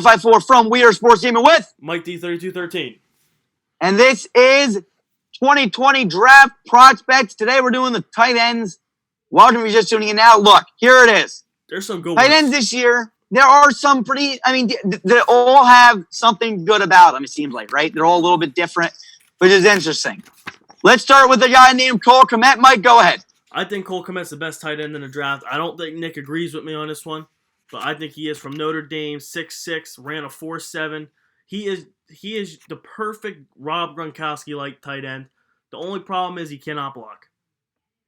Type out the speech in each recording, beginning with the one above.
54 from We Are Sports Gaming with Mike D3213. And this is 2020 Draft Prospects. Today we're doing the tight ends. Welcome if you're just tuning in now. Look, here it is. There's some good tight ends this year. There are some pretty, they all have something good about them, it seems like, right? They're all a little bit different, which is interesting. Let's start with a guy named Cole Kmet. Mike, go ahead. I think Cole Kmet's the best tight end in the draft. I don't think Nick agrees with me on this one, but I think he is from Notre Dame, 6'6", ran a 4.7. He is the perfect Rob Gronkowski-like tight end. The only problem is he cannot block.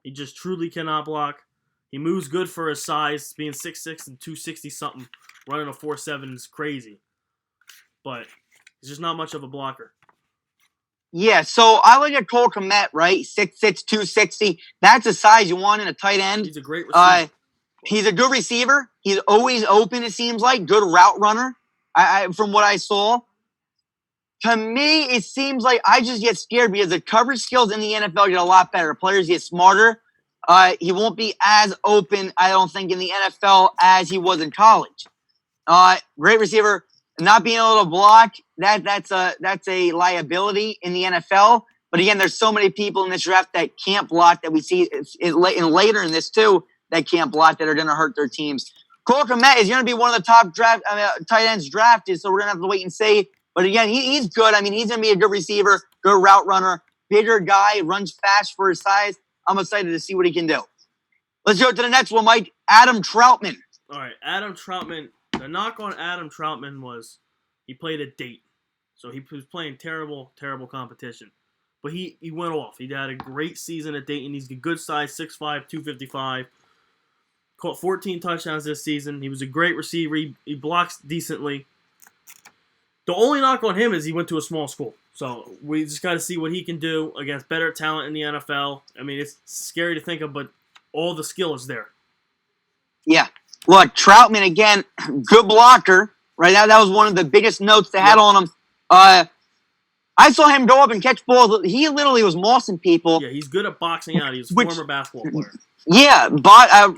He just truly cannot block. He moves good for his size, being 6'6" and 260-something. Running a 4.7 is crazy. But he's just not much of a blocker. Yeah, so I look at Cole Kmet, right? 6'6", 260. That's the size you want in a tight end. He's a great receiver. He's a good receiver. He's always open, it seems like. Good route runner, from what I saw. To me, it seems like I just get scared because the coverage skills in the NFL get a lot better. Players get smarter. He won't be as open, I don't think, in the NFL as he was in college. Great receiver. Not being able to block, that's a liability in the NFL. But again, there's so many people in this draft that can't block that we see later in this too that can't block that are going to hurt their teams. Cole Kmet is going to be one of the top tight ends drafted, so we're going to have to wait and see. But again, he's good. He's going to be a good receiver, good route runner, bigger guy, runs fast for his size. I'm excited to see what he can do. Let's go to the next one, Mike. Adam Troutman. All right, Adam Troutman. The knock on Adam Troutman was he played at Dayton. So he was playing terrible, terrible competition. But he went off. He had a great season at Dayton. He's a good size, 6'5", 255. Caught 14 touchdowns this season. He was a great receiver. He blocks decently. The only knock on him is he went to a small school. So we just got to see what he can do against better talent in the NFL. It's scary to think of, but all the skill is there. Yeah. Look, Troutman, again, good blocker. Right now, that was one of the biggest notes they had on him. I saw him go up and catch balls. He literally was mossing people. Yeah, he's good at boxing out. He's a former basketball player. Yeah,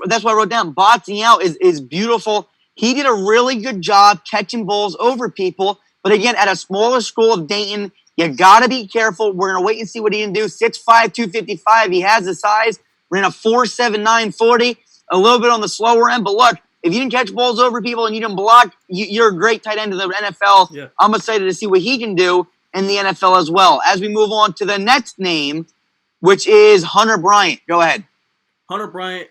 that's what I wrote down. Boxing out is beautiful. He did a really good job catching balls over people. But again, at a smaller school of Dayton, you got to be careful. We're going to wait and see what he can do. 6'5", 255. He has the size. Ran a 4.7, 40. A little bit on the slower end. But look, if you can catch balls over people and you can block, you're a great tight end in the NFL. Yeah. I'm excited to see what he can do in the NFL as well. As we move on to the next name, which is Hunter Bryant. Go ahead. Hunter Bryant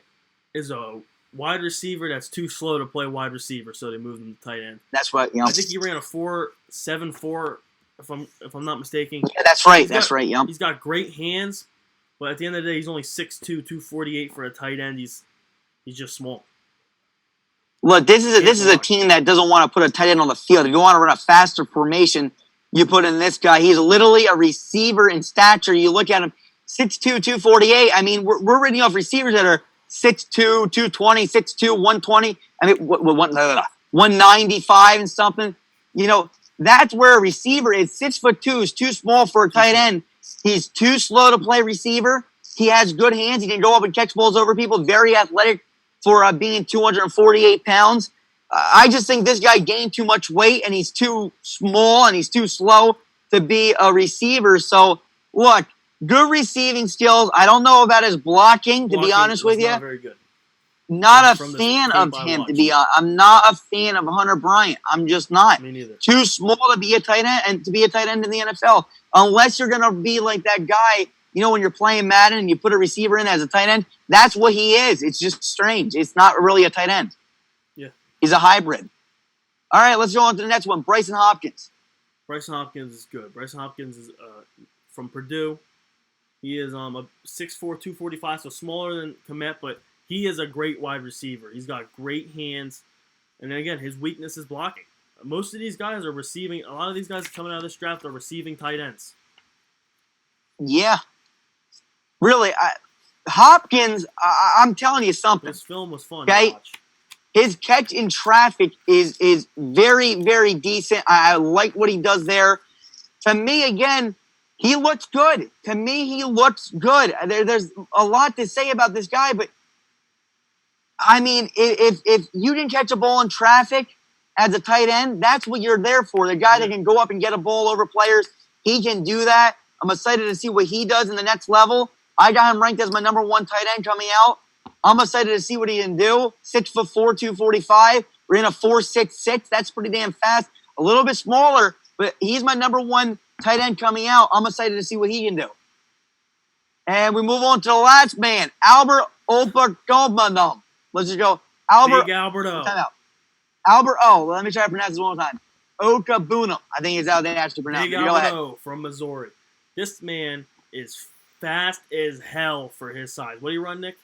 is a wide receiver that's too slow to play wide receiver, so they moved him to tight end. That's what I think he ran a 4.74, if I'm not mistaken. Yeah, that's right. Right. Yeah. He's got great hands, but at the end of the day, he's only 6'2", 248 for a tight end. He's just small. Look, this is a team that doesn't want to put a tight end on the field. If you want to run a faster formation, you put in this guy. He's literally a receiver in stature. You look at him, 6'2", 248. We're reading off receivers that are 6'2", 220, 6'2", 120. 195 and something. That's where a receiver is. 6'2" is too small for a tight end. He's too slow to play receiver. He has good hands. He can go up and catch balls over people. Very athletic for being 248 pounds. I just think this guy gained too much weight, and he's too small, and he's too slow to be a receiver. So, look, good receiving skills. I don't know about his blocking, to be honest with you. Not very good. Not a fan of him, to be honest. I'm not a fan of Hunter Bryant. I'm just not. Me neither. Too small to be a tight end and to be a tight end in the NFL. Unless you're going to be like that guy, when you're playing Madden and you put a receiver in as a tight end, that's what he is. It's just strange. It's not really a tight end. Yeah. He's a hybrid. All right, let's go on to the next one. Bryson Hopkins. Bryson Hopkins is good. Bryson Hopkins is from Purdue. He is a 6'4", 245, so smaller than Kmet, but he is a great wide receiver. He's got great hands. And then again, his weakness is blocking. Most of these guys are receiving. A lot of these guys coming out of this draft are receiving tight ends. Yeah. Really, Hopkins, I'm telling you something. This film was fun to watch. His catch in traffic is very, very decent. I like what he does there. To me, again, he looks good. To me, he looks good. There's a lot to say about this guy, but if you didn't catch a ball in traffic, as a tight end, that's what you're there for. The guy that can go up and get a ball over players, he can do that. I'm excited to see what he does in the next level. I got him ranked as my number 1 tight end coming out. I'm excited to see what he can do. 6'4", 245. We're in a 4.66. That's pretty damn fast. A little bit smaller, but he's my number 1 tight end coming out. I'm excited to see what he can do. And we move on to the last man, Albert Obergomanum. Let's just go. Big Alberto. Time out. Albert O. Let me try to pronounce this one more time. Okabunum. I think it's how they actually pronounce Big it. Alberto from Missouri. This man is fast as hell for his size. What do you run, Nick?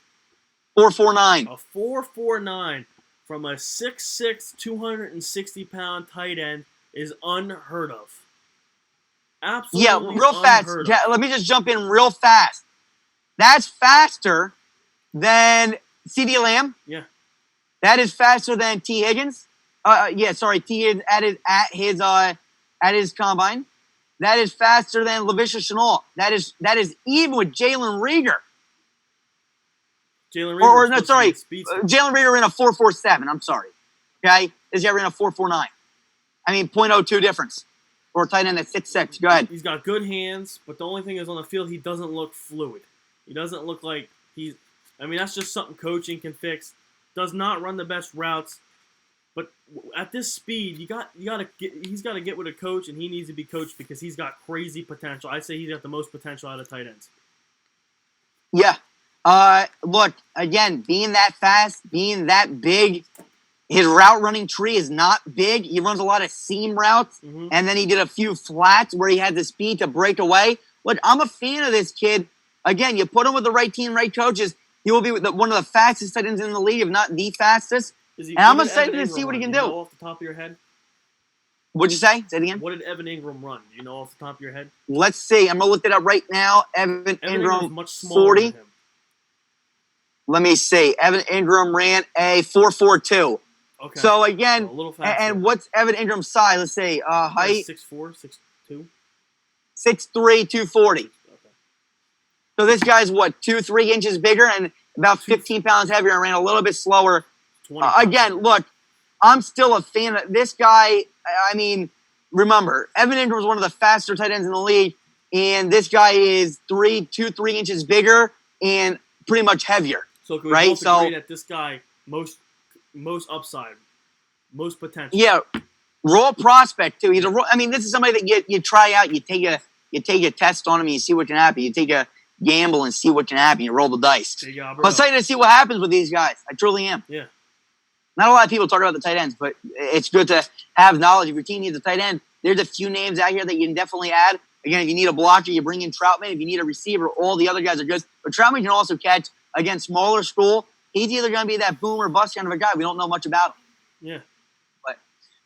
4.49. A 4.49 from a 6'6", 260-pound tight end is unheard of. Absolutely real fast. Let me just jump in real fast. That's faster than CeeDee Lamb. Yeah. That is faster than T. Higgins. T. Higgins at his combine. That is faster than Laviska Shenault. That is even with Jalen Reagor. Jalen Reagor. Jalen Reagor in a 4.47. I'm sorry. Okay, this guy ran a 4.49. I mean, 0.02 difference for a tight end that's 6'6". Go ahead. He's got good hands, but the only thing is on the field he doesn't look fluid. He doesn't look like he's. I mean, that's just something coaching can fix. Does not run the best routes, but at this speed, he's got to get with a coach, and he needs to be coached because he's got crazy potential. I'd say he's got the most potential out of tight ends. Yeah. Look, again, being that fast, being that big, his route running tree is not big. He runs a lot of seam routes, and then he did a few flats where he had the speed to break away. Look, I'm a fan of this kid. Again, you put him with the right team, right coaches, he will be one of the fastest tight ends in the league, if not the fastest. And I'm excited to see what he can do. You know off the top of your head? What'd you say? Say it again. What did Evan Ingram run? Do you know off the top of your head? Let's see. I'm going to look it up right now. Evan Ingram, much smaller 40. Than him. Let me see. Evan Ingram ran a 4.42. Okay. So, again, a little faster. And what's Evan Ingram's size? Let's see. Height? 6'4", 6'2"? 6'3", 240. So this guy's, 2-3 inches bigger and about 15 pounds heavier and ran a little bit slower. Again, look, I'm still a fan of this guy. I mean, remember, Evan Ingram is one of the faster tight ends in the league, and this guy is 3 inches bigger and pretty much heavier. So can we both agree that this guy, most upside, most potential? Yeah, raw prospect, too. This is somebody that you try out, you take a test on him, and you see what can happen. You take a gamble and see what can happen. You roll the dice. I'm excited to see what happens with these guys. I truly am. Yeah. Not a lot of people talk about the tight ends, but it's good to have knowledge. If your team needs a tight end, there's a few names out here that you can definitely add. Again, if you need a blocker, you bring in Troutman. If you need a receiver, all the other guys are good. But Troutman can also catch, again, smaller school. He's either going to be that boom or bust kind of a guy. We don't know much about him. Yeah. But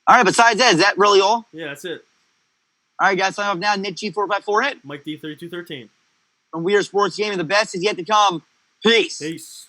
all right, besides that, is that really all? Yeah, that's it. All right, guys, sign off now. Nick G454 it. Mike D3213. From We Are Sports Gaming, the best is yet to come. Peace. Peace.